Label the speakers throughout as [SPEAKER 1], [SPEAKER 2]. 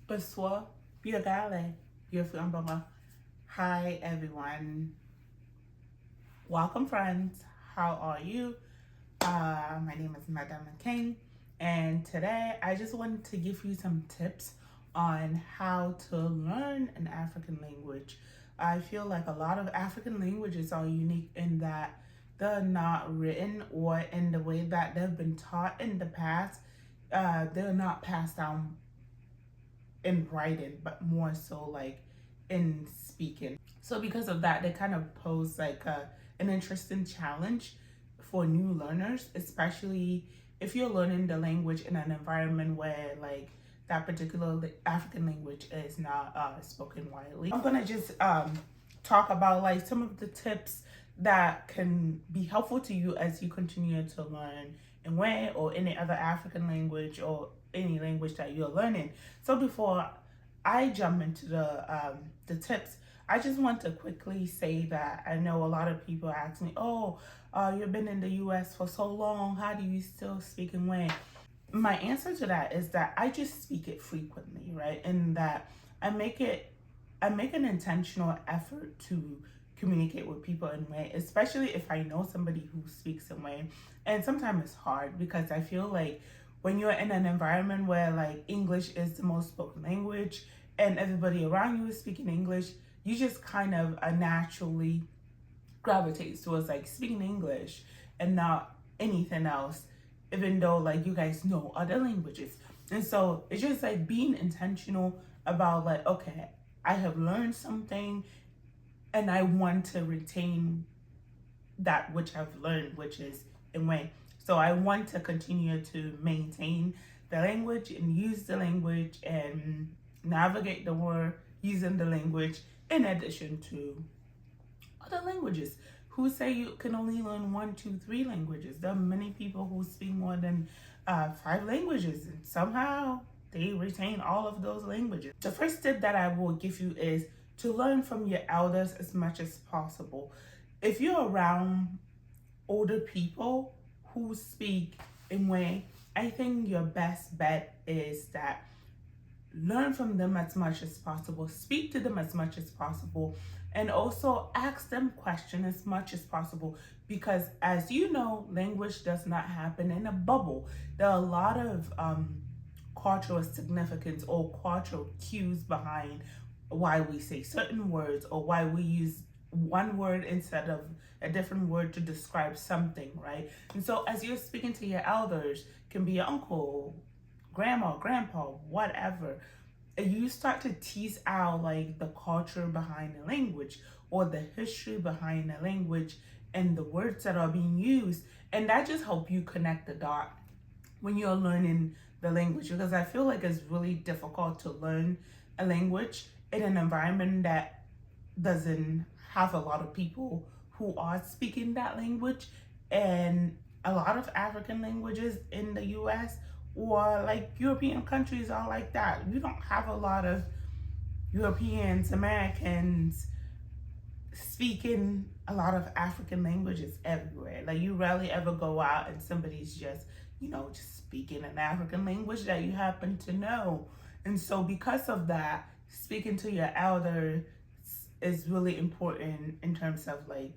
[SPEAKER 1] Bonsoir, Biagale, Biafambama. Hi everyone. Welcome friends. How are you? My name is Madame King, and today I just wanted to give you some tips on how to learn an African language. I feel like a lot of African languages are unique in that they're not written or in the way that they've been taught in the past. They're not passed down in writing, but more so like in speaking. So because of that, they kind of pose like an interesting challenge for new learners, especially if you're learning the language in an environment where like that particular African language is not spoken widely. I'm gonna just talk about like some of the tips that can be helpful to you as you continue to learn in way or any other African language or any language that you're learning. So before I jump into the tips, I just want to quickly say that I know a lot of people ask me, "Oh, you've been in the U.S. for so long. How do you still speak in way?" My answer to that is that I just speak it frequently, right? And that I make it, I make an intentional effort to communicate with people in way, especially if I know somebody who speaks in way. And sometimes it's hard because I feel like when you're in an environment where like English is the most spoken language and everybody around you is speaking English, you just kind of naturally gravitates towards like speaking English and not anything else, even though like you guys know other languages. And so it's just like being intentional about like, okay, I have learned something and I want to retain that which I've learned, which is in way. So I want to continue to maintain the language and use the language and navigate the world using the language in addition to other languages. Who say you can only learn one, two, three languages? There are many people who speak more than five languages, and somehow they retain all of those languages. The first tip that I will give you is to learn from your elders as much as possible. If you're around older people who speak in way, I think your best bet is that learn from them as much as possible, speak to them as much as possible, and also ask them questions as much as possible. Because as you know, language does not happen in a bubble. There are a lot of cultural significance or cultural cues behind why we say certain words or why we use one word instead of a different word to describe something, right? And so as you're speaking to your elders, can be your uncle, grandma, grandpa, whatever, you start to tease out like the culture behind the language or the history behind the language and the words that are being used. And that just help you connect the dot when you're learning the language, because I feel like it's really difficult to learn a language in an environment that doesn't have a lot of people who are speaking that language. And a lot of African languages in the US or like European countries are like that. You don't have a lot of Europeans, Americans speaking a lot of African languages everywhere. Like you rarely ever go out and somebody's just, just speaking an African language that you happen to know. And so because of that, speaking to your elder is really important in terms of like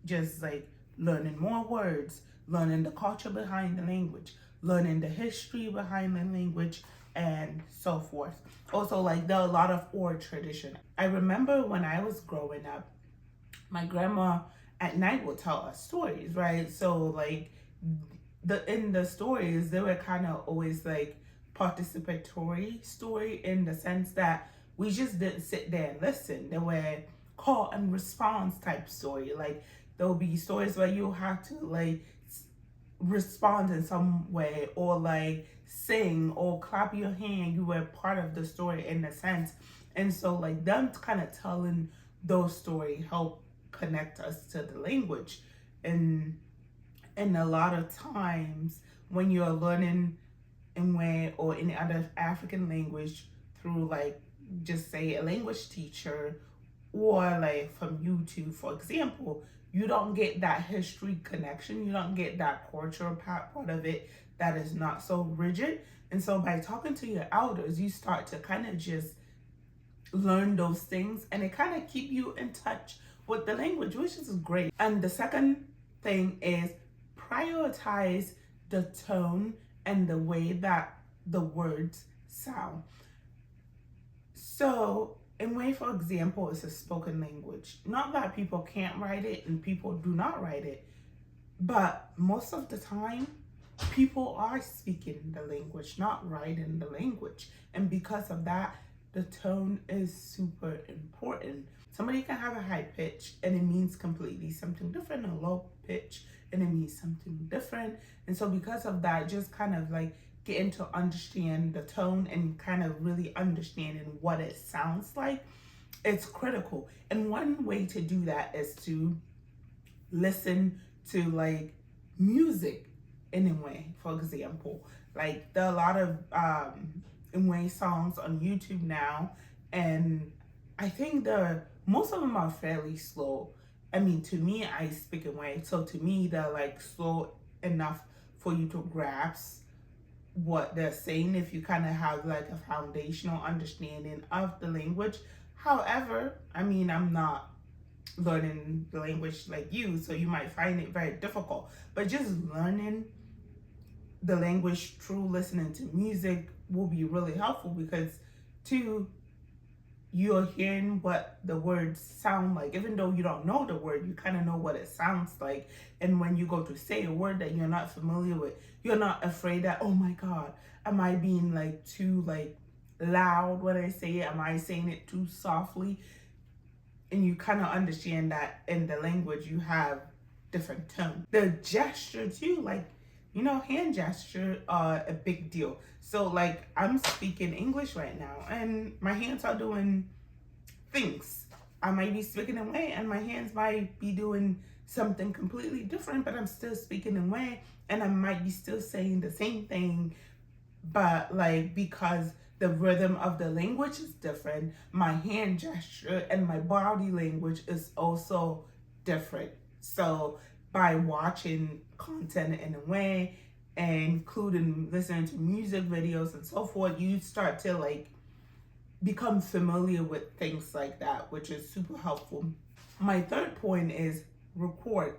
[SPEAKER 1] just like learning more words, learning the culture behind the language, learning the history behind the language, and so forth. Also, like there are a lot of oral tradition. I remember when I was growing up, my grandma at night would tell us stories, right? So like in the stories, they were kind of always like participatory story in the sense that we just didn't sit there and listen. They were call and response type story. Like there'll be stories where you have to like respond in some way or like sing or clap your hand. You were part of the story in a sense. And so like them kind of telling those stories help connect us to the language. And a lot of times when you're learning in way or any other African language through like just say a language teacher or like from YouTube, for example, you don't get that history connection. You don't get that cultural part of it that is not so rigid. And so by talking to your elders, you start to kind of just learn those things, and it kind of keep you in touch with the language, which is great. And the second thing is prioritize the tone and the way that the words sound. So Ewe, for example, is a spoken language. Not that people can't write it and people do not write it, but most of the time, people are speaking the language, not writing the language. And because of that, the tone is super important. Somebody can have a high pitch and it means completely something different, a low pitch and it means something different. And so because of that, just kind of like getting to understand the tone and kind of really understanding what it sounds like, it's critical. And one way to do that is to listen to like music in Ewe, for example. Like there are a lot of Ewe songs on YouTube now, and I think most of them are fairly slow. I mean, to me, I speak Ewe, so to me they're like slow enough for you to grasp what they're saying if you kind of have like a foundational understanding of the language. However, I mean, I'm not learning the language like you, so you might find it very difficult, but just learning the language through listening to music will be really helpful, because two, you're hearing what the words sound like. Even though you don't know the word, you kind of know what it sounds like. And when you go to say a word that you're not familiar with, you're not afraid that, oh my God, am I being like too like loud when I say it? Am I saying it too softly? And you kind of understand that in the language you have different tone. The gesture too, like, you know, hand gesture are a big deal. So like I'm speaking English right now and my hands are doing things. I might be speaking Ewe and my hands might be doing something completely different, but I'm still speaking Ewe and I might be still saying the same thing, but like because the rhythm of the language is different, my hand gesture and my body language is also different. So by watching content in Ewe, including listening to music videos and so forth, you start to like become familiar with things like that, which is super helpful. My third point is record.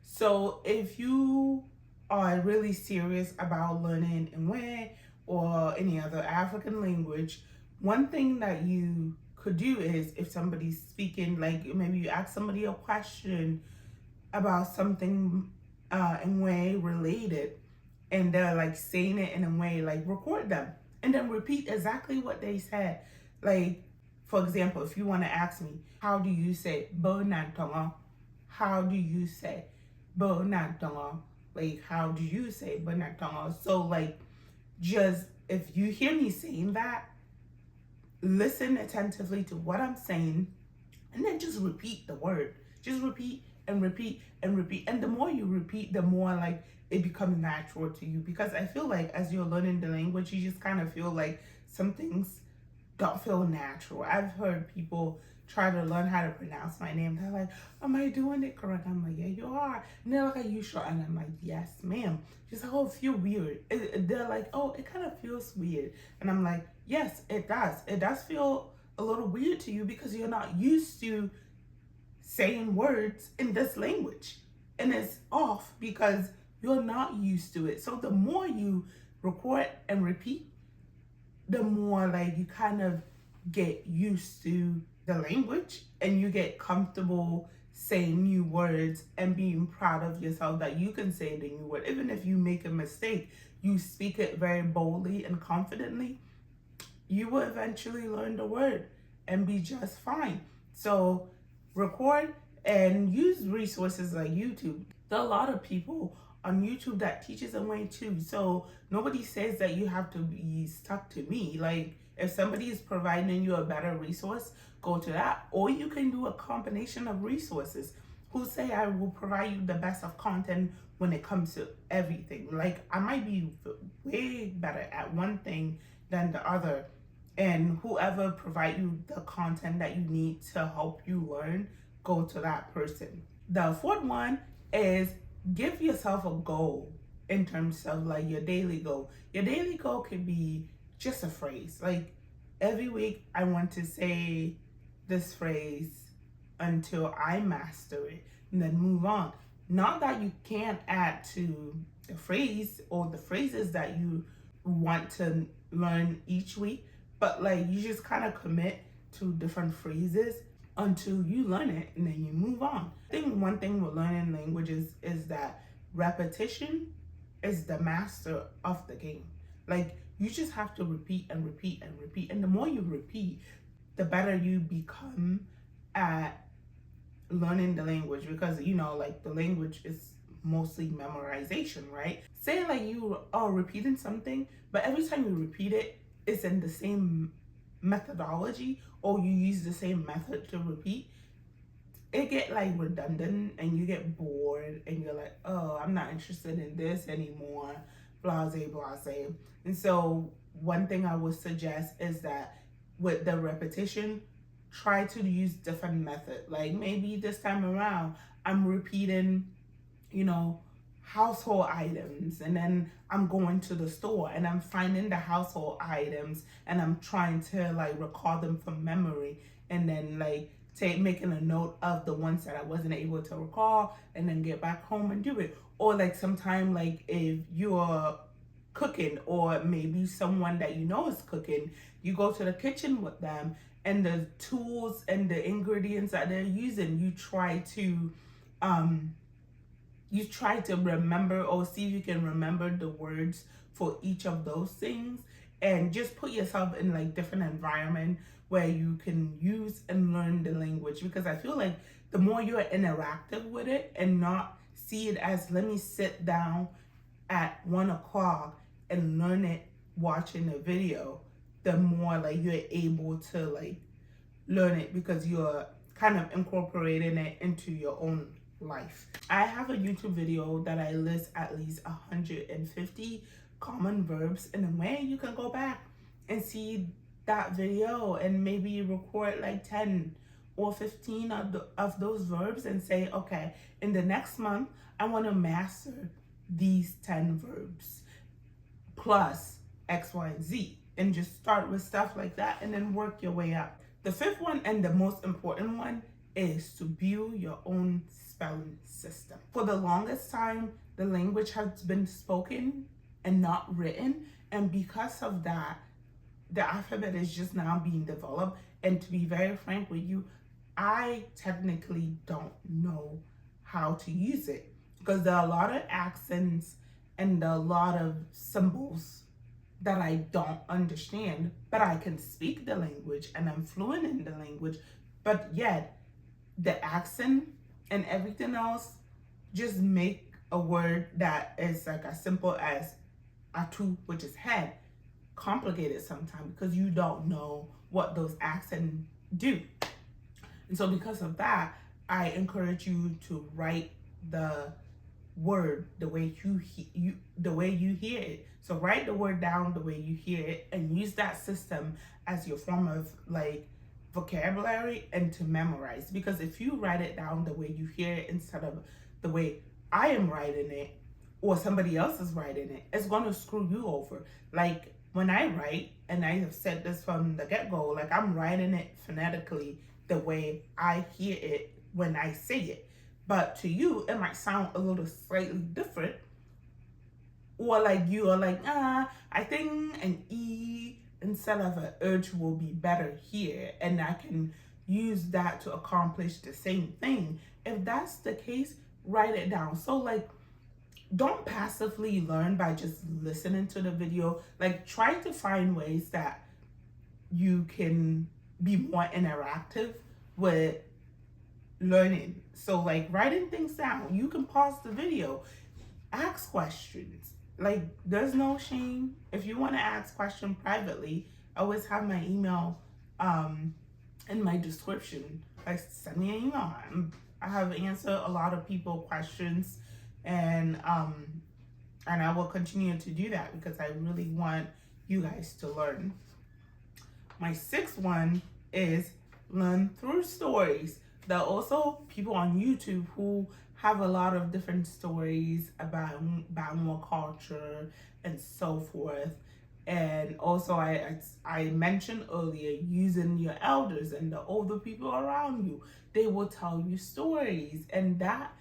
[SPEAKER 1] So if you are really serious about learning Ewe or any other African language, one thing that you could do is, if somebody's speaking, like maybe you ask somebody a question about something Ewe related, and they're like saying it in a way, like record them and then repeat exactly what they said. Like, for example, if you want to ask me, how do you say Bonantonga? How do you say Bonantonga? Like, how do you say Bonantonga? So like, just if you hear me saying that, listen attentively to what I'm saying and then just repeat the word. Just repeat and repeat and repeat. And the more you repeat, the more like it becomes natural to you. Because I feel like as you're learning the language, you just kind of feel like some things don't feel natural. I've heard people try to learn how to pronounce my name. They're like, am I doing it correct? I'm like, yeah, you are. And they're like, are you sure? And I'm like, yes, ma'am. She's like, oh, it feels weird. They're like, oh, it kind of feels weird. And I'm like, yes, it does. It does feel a little weird to you because you're not used to saying words in this language. And it's off because you're not used to it. So the more you record and repeat, the more like you kind of get used to the language and you get comfortable saying new words and being proud of yourself that you can say the new word. Even if you make a mistake, you speak it very boldly and confidently, you will eventually learn the word and be just fine. So record and use resources like YouTube. There are a lot of people on YouTube that teaches a way too. So nobody says that you have to be stuck to me. Like if somebody is providing you a better resource, go to that. Or you can do a combination of resources who say I will provide you the best of content when it comes to everything. Like I might be way better at one thing than the other. And whoever provide you the content that you need to help you learn, go to that person. The fourth one is give yourself a goal in terms of like your daily goal. Your daily goal could be just a phrase. Like every week I want to say this phrase until I master it and then move on. Not that you can't add to the phrase or the phrases that you want to learn each week, but like you just kind of commit to different phrases until you learn it and then you move on. I think one thing with learning languages is that repetition is the master of the game. Like you just have to repeat and repeat and repeat. And the more you repeat, the better you become at learning the language, because you know, like the language is mostly memorization, right? Say like you are repeating something, but every time you repeat it, it's in the same methodology or you use the same method to repeat, it get like redundant and you get bored and you're like, oh, I'm not interested in this anymore, blase blase. And so one thing I would suggest is that with the repetition, try to use different method. Like maybe this time around I'm repeating, you know, household items, and then I'm going to the store and I'm finding the household items and I'm trying to like recall them from memory, and then like making a note of the ones that I wasn't able to recall and then get back home and do it. Or like sometime like if you're cooking or maybe someone that you know is cooking, you go to the kitchen with them and the tools and the ingredients that they're using, you try to remember or see if you can remember the words for each of those things, and just put yourself in like different environment where you can use and learn the language. Because I feel like the more you're interactive with it and not see it as let me sit down at 1 o'clock and learn it watching a video, the more like you're able to like learn it because you're kind of incorporating it into your own life. I have a YouTube video that I list at least 150 common verbs in a way. You can go back and see that video and maybe record like 10 or 15 of those verbs and say, okay, in the next month, I want to master these 10 verbs plus X, Y, and Z. And just start with stuff like that and then work your way up. The fifth one and the most important one is to build your own spelling system. For the longest time, the language has been spoken and not written. And because of that, the alphabet is just now being developed. And to be very frank with you, I technically don't know how to use it because there are a lot of accents and a lot of symbols that I don't understand, but I can speak the language and I'm fluent in the language, but yet the accent and everything else just make a word that is like as simple as atu, which is head, complicated sometimes because you don't know what those accents do. And so because of that, I encourage you to write the word the way you hear it. So write the word down the way you hear it and use that system as your form of like vocabulary and to memorize. Because if you write it down the way you hear it instead of the way I am writing it or somebody else is writing it, it's going to screw you over. Like when I write, and I have said this from the get-go, like I'm writing it phonetically the way I hear it when I say it. But to you, it might sound a little slightly different. Or like you are like, I think an E instead of an urge will be better here. And I can use that to accomplish the same thing. If that's the case, write it down. So like, don't passively learn by just listening to the video. Like try to find ways that you can be more interactive with learning. So like writing things down, you can pause the video, ask questions. Like there's no shame. If you want to ask questions privately, I always have my email in my description. Like send me an email. I have answered a lot of people questions, and I will continue to do that because I really want you guys to learn. My sixth one is learn through stories. There are also people on YouTube who have a lot of different stories about Bangla culture and so forth. And also, I mentioned earlier, using your elders and the older people around you. They will tell you stories, and that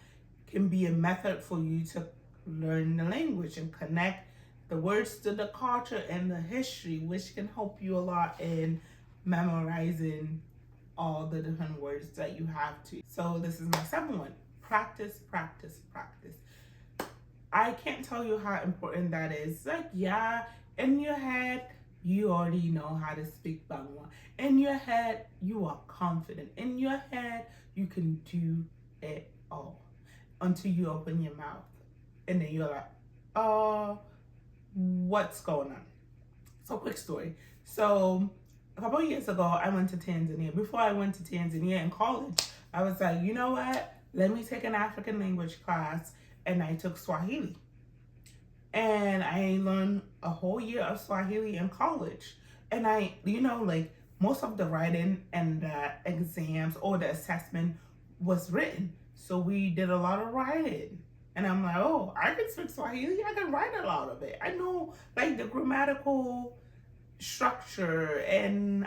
[SPEAKER 1] can be a method for you to learn the language and connect the words to the culture and the history, which can help you a lot in memorizing all the different words that you have to. So this is my second one. Practice, practice, practice. I can't tell you how important that is. Like, yeah, in your head, you already know how to speak Bangla. In your head, you are confident. In your head, you can do it all until you open your mouth. And then you're like, oh, what's going on? So, quick story. So, a couple of years ago, I went to Tanzania. Before I went to Tanzania in college, I was like, you know what? Let me take an African language class. And I took Swahili. And I learned a whole year of Swahili in college. And I, like most of the writing and the exams or the assessment was written. So we did a lot of writing. And I'm like, oh, I can speak Swahili. I can write a lot of it. I know like the grammatical structure and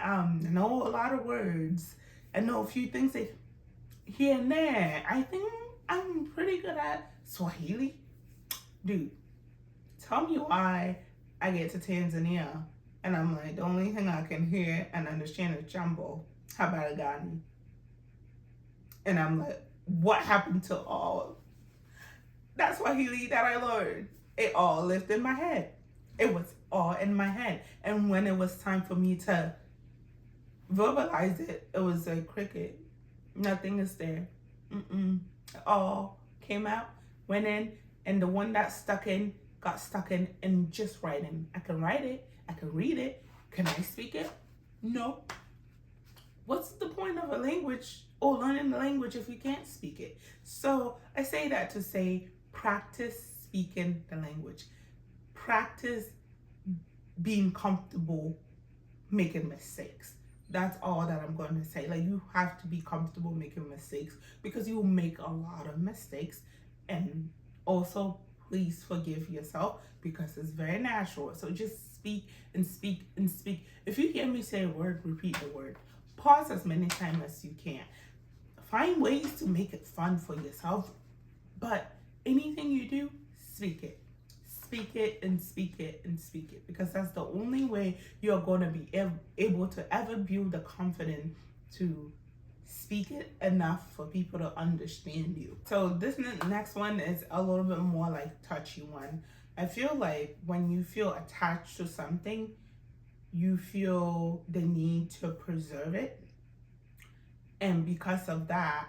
[SPEAKER 1] know a lot of words. I know a few things that here and there. I think I'm pretty good at Swahili. Dude, tell me why I get to Tanzania and I'm like, the only thing I can hear and understand is Jambo, Habari Gani. And I'm like, what happened to all that Swahili that I learned? It all lived in my head. It was all in my head. And when it was time for me to verbalize it, it was a cricket. Nothing is there. It all came out, went in, and the one that stuck in got stuck in just writing. I can write it. I can read it. Can I speak it? No. What's the point of a language or learning the language if you can't speak it? So I say that to say, practice speaking the language. Practice being comfortable making mistakes. That's all that I'm going to say. Like, you have to be comfortable making mistakes because you will make a lot of mistakes. And also, please forgive yourself because it's very natural. So just speak and speak and speak. If you hear me say a word, repeat the word. Pause as many times as you can. Find ways to make it fun for yourself. But anything you do, speak it. Speak it and speak it and speak it, because that's the only way you're going to be able to ever build the confidence to speak it enough for people to understand you. So this next one is a little bit more like touchy one. I feel like when you feel attached to something, you feel the need to preserve it. And because of that,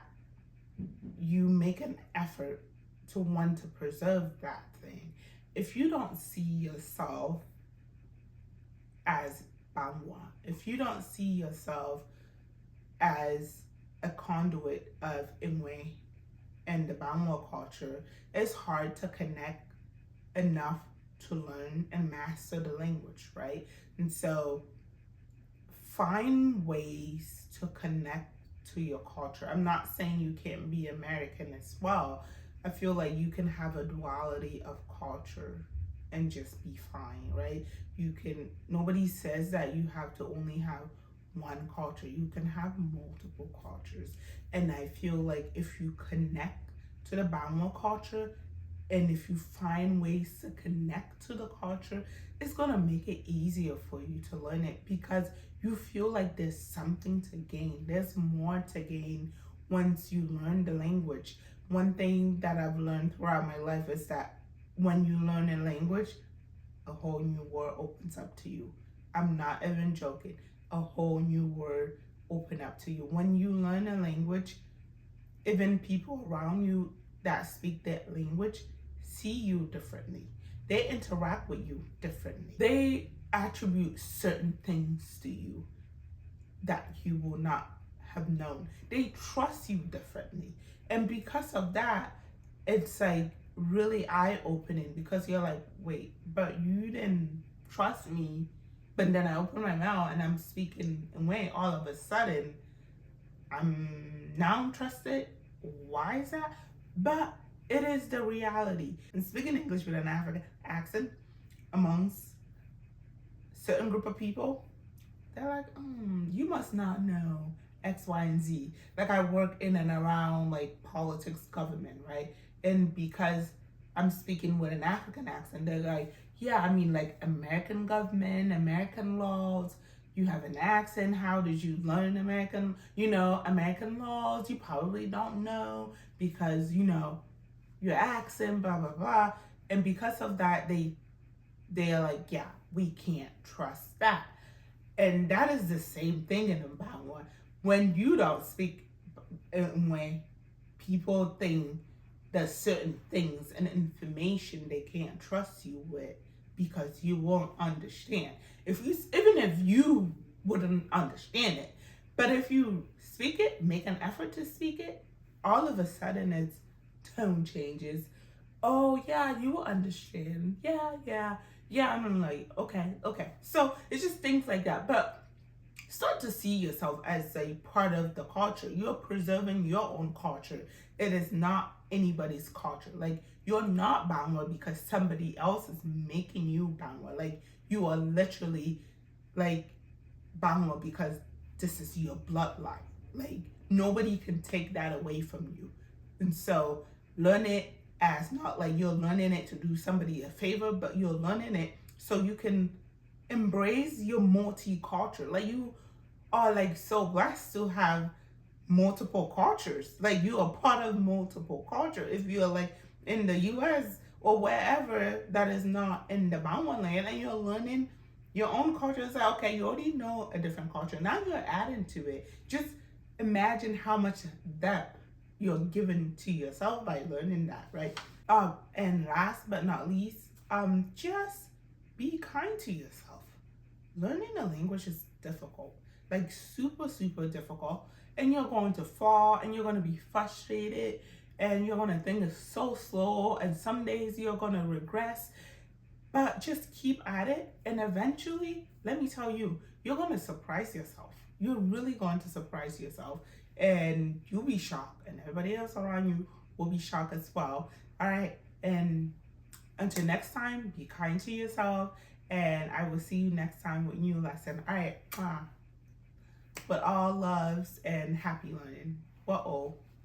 [SPEAKER 1] you make an effort to want to preserve that thing. If you don't see yourself as Bangla, if you don't see yourself as a conduit of Imwe and the Bangla culture, it's hard to connect enough to learn and master the language, right? And so find ways to connect to your culture. I'm not saying you can't be American as well. I feel like you can have a duality of culture and just be fine, right? Nobody says that you have to only have one culture. You can have multiple cultures. And I feel like if you connect to the Bangla culture and if you find ways to connect to the culture, it's going to make it easier for you to learn it because you feel like there's something to gain. There's more to gain once you learn the language. One thing that I've learned throughout my life is that when you learn a language, a whole new world opens up to you. I'm not even joking. A whole new world open up to you. When you learn a language, even people around you that speak that language see you differently. They interact with you differently. They attribute certain things to you that you will not have known. They trust you differently. And because of that, it's like really eye-opening because you're like, wait, but you didn't trust me. But then I open my mouth and I'm speaking away. All of a sudden, I'm now trusted. Why is that? but it is the reality. And speaking English with an African accent amongst certain group of people, they're like, you must not know X, Y, and Z. Like I work in and around like politics, government, right? And because I'm speaking with an African accent, they're like, yeah, I mean like American government, American laws. You have an accent. How did you learn American laws? You probably don't know because, your accent, blah, blah, blah. And because of that, they're like, yeah, we can't trust that. And that is the same thing in Mbangwa. When you don't speak, and when people think that certain things and information they can't trust you with because you won't understand. Even if you wouldn't understand it, but if you speak it, make an effort to speak it, all of a sudden its tone changes. Oh yeah, you will understand. Yeah. I'm like, okay. So it's just things like that. But start to see yourself as a part of the culture. You're preserving your own culture. It is not anybody's culture. Like you're not Bangla because somebody else is making you Bangla. Like you are literally like Bangla because this is your bloodline. Like nobody can take that away from you. And so learn it as not like you're learning it to do somebody a favor, but you're learning it so you can embrace your multicultural. Like you are like so blessed to have multiple cultures. Like you are part of multiple culture. If you're like in the US or wherever that is not in the Bangla land and you're learning your own culture, it's like, okay, you already know a different culture. Now you're adding to it. Just imagine how much that you're giving to yourself by learning that, right? And last but not least, just be kind to yourself. Learning a language is difficult, like super, super difficult. And you're going to fall and you're going to be frustrated and you're going to think it's so slow. And some days you're going to regress, but just keep at it. And eventually, let me tell you, you're going to surprise yourself. You're really going to surprise yourself and you'll be shocked. And everybody else around you will be shocked as well. All right. And until next time, be kind to yourself. And I will see you next time with a new lesson. All right. But all loves and happy learning. Uh-oh.